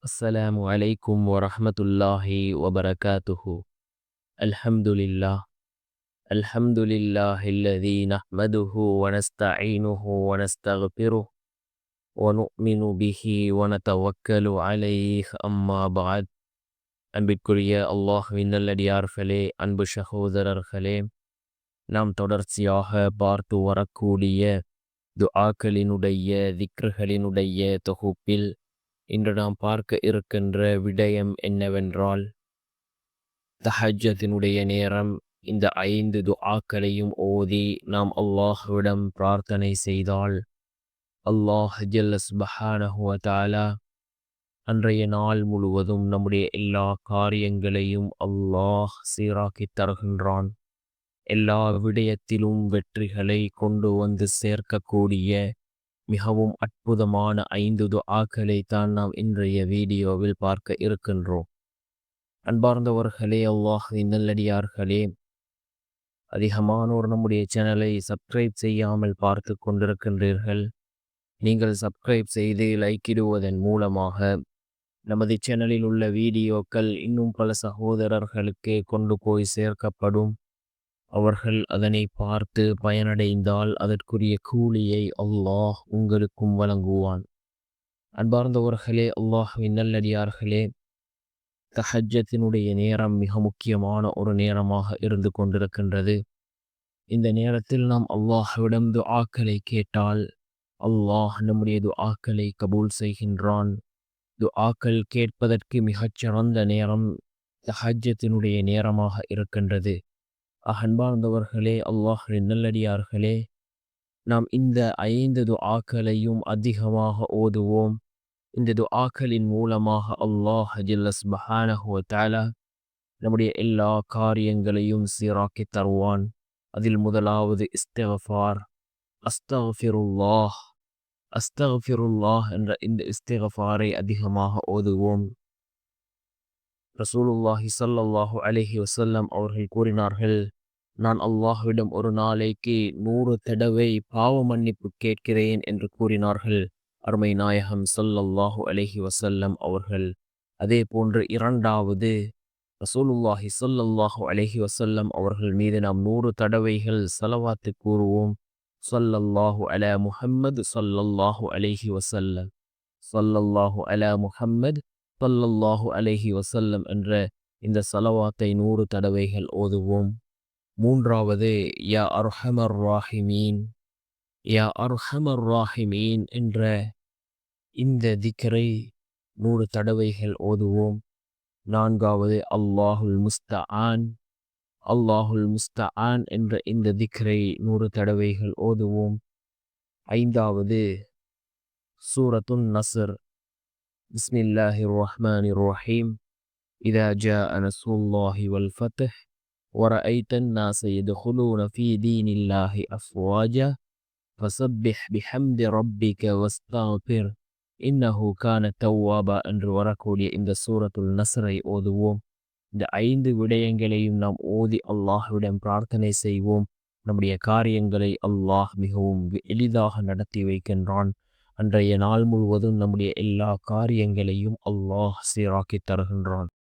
السلام عليكم ورحمة الله وبركاته. الحمد لله. الحمد لله الذي نحمده ونستعينه ونستغفره ونؤمن به ونتوكل عليه. أما بعد. அன்பிற்குரிய அல்லாஹ்வின் நல்லடியார்களே, அன்பு சகோதரர்களே, நாம் தொடர்ச்சியாக பார்த்து வரக்கூடிய துஆக்களினுடைய திக்ருகளினுடைய தொகுப்பில் இன்று நாம் பார்க்க இருக்கின்ற விடயம் என்னவென்றால், தஹஜ்ஜத்தினுடைய நேரம். இந்த 5 துஆக்களையும் ஓதி நாம் அல்லாஹ்விடம் பிரார்த்தனை செய்தால் அல்லாஹ் ஜல்ல சுப்ஹானஹு வ தஆலா அன்றைய நாள் முழுவதும் நம்முடைய எல்லா காரியங்களையும் அல்லாஹ் சீராக்கி தருகின்றான். எல்லா விடயத்திலும் வெற்றிகளை கொண்டு வந்து சேர்க்கக்கூடிய மிகவும் அற்புதமான 5 துஆக்களை தான் நாம் இன்றைய வீடியோவில் பார்க்க இருக்கின்றோம். அன்பார்ந்தவர்களே, அல்லாஹ்வின் நல்லடியார்களே, அதிகமானோர் நம்முடைய சேனலை சப்ஸ்கிரைப் செய்யாமல் பார்த்து கொண்டிருக்கின்றீர்கள். நீங்கள் சப்ஸ்கிரைப் செய்து லைக்கிடுவதன் மூலமாக நமது சேனலில் உள்ள வீடியோக்கள் இன்னும் பல சகோதரர்களுக்கு கொண்டு போய் சேர்க்கப்படும். அவர்கள் அதனை பார்த்து பயனடைந்தால் அதற்குரிய கூலியை அல்லாஹ் உங்களுக்கும் வழங்குவான். அன்பார்ந்தவர்களே, அல்லாஹ்வின் நல்லடியார்களே, தஹஜ்ஜத்தினுடைய நேரம் மிக முக்கியமான ஒரு நேரமாக இருந்து கொண்டிருக்கின்றது. இந்த நேரத்தில் நாம் அல்லாஹ்விடம் துஆக்களை கேட்டால் அல்லாஹ் நம்முடைய துஆக்களை கபூல் செய்கின்றான். துஆக்கள் கேட்பதற்கு மிகச்சிறந்த நேரம் தஹஜ்ஜத்தினுடைய நேரமாக இருக்கின்றது. அன்பார்ந்தவர்களே, அல்லாஹ்வின் நல்லடியார்களே, நாம் இந்த 5 துஆக்களையும் அதிகமாக ஓதுவோம். இந்த துஆக்களின் மூலமாக அல்லாஹ் ஜல்ல சுப்ஹானஹு வ தஆலா நம்முடைய எல்லா காரியங்களையும் சீராக்கி தருவான். அதில் முதலாவது இஸ்திக்ஃபார். அஸ்தக்ஃபிருல்லாஹ். அஸ்தக்ஃபிருல்லாஹ் என்ற இந்த இஸ்திக்ஃபாரை அதிகமாக ஓதுவோம். ரசூலுல்லாஹி ஸல்லல்லாஹு அலைஹி வஸல்லம் அவர்கள் கூறினார்கள், நான் அல்லாஹ்விடம் ஒரு நாளைக்கு 100 தடவை பாவ மன்னிப்பு கேட்கிறேன் என்று கூறினார்கள் அருமை நாயகம் ஸல்லல்லாஹு அலைஹி வஸல்லம் அவர்கள். அதே போன்று இரண்டாவது, ரசூலுல்லாஹி ஸல்லல்லாஹு அலைஹி வஸல்லம் அவர்கள் மீது நாம் 100 தடவைகள் ஸலவாத்து கூறுவோம். ஸல்லல்லாஹு அலா முஹம்மது ஸல்லல்லாஹு அலைஹி வஸல்லம், ஸல்லல்லாஹு அலா முஹம்மது ஸல்லல்லாஹு அலைஹி வஸல்லம் என்ற இந்த ஸலவாத்தை 100 தடவைகள் ஓதுவோம். மூன்றாவது, யா அர்ஹமர் ராஹிமீன், யா அர்ஹமர் ராஹிமீன் என்ற இந்த திக்ரை 100 தடவைகள் ஓதுவோம். நான்காவது, அல்லாஹுல் முஸ்தஆன், அல்லாஹுல் முஸ்தஆன் என்ற இந்த திக்ரை 100 தடவைகள் ஓதுவோம். ஐந்தாவது, சூரத்துன் நஸ்ர். பிஸ்மில்லாஹிர் ரஹ்மானிர் ரஹீம். இதா ஜாஅ நஸ்ருல்லாஹி வல் ஃபத்ஹ் ورأيت الناس يدخلون في دين الله أفواجا فسبح بحمد ربك واستغفر إنه كان توابا என்று வரக்கூடிய இந்த சூரத்துல் நஸ்ரை ஓதுவோம். இந்த 5 விடயங்களையும் நாம் ஓதி அல்லாஹ்விடம் பிரார்த்தனை செய்வோம். நம்முடைய காரியங்களை அல்லாஹ் மிகவும் எளிதாக நடத்தி வைக்கின்றான். அன்றைய நாள் முழுவதும் நம்முடைய எல்லா காரியங்களையும் அல்லாஹ் சீராக்கி தருகின்றான்.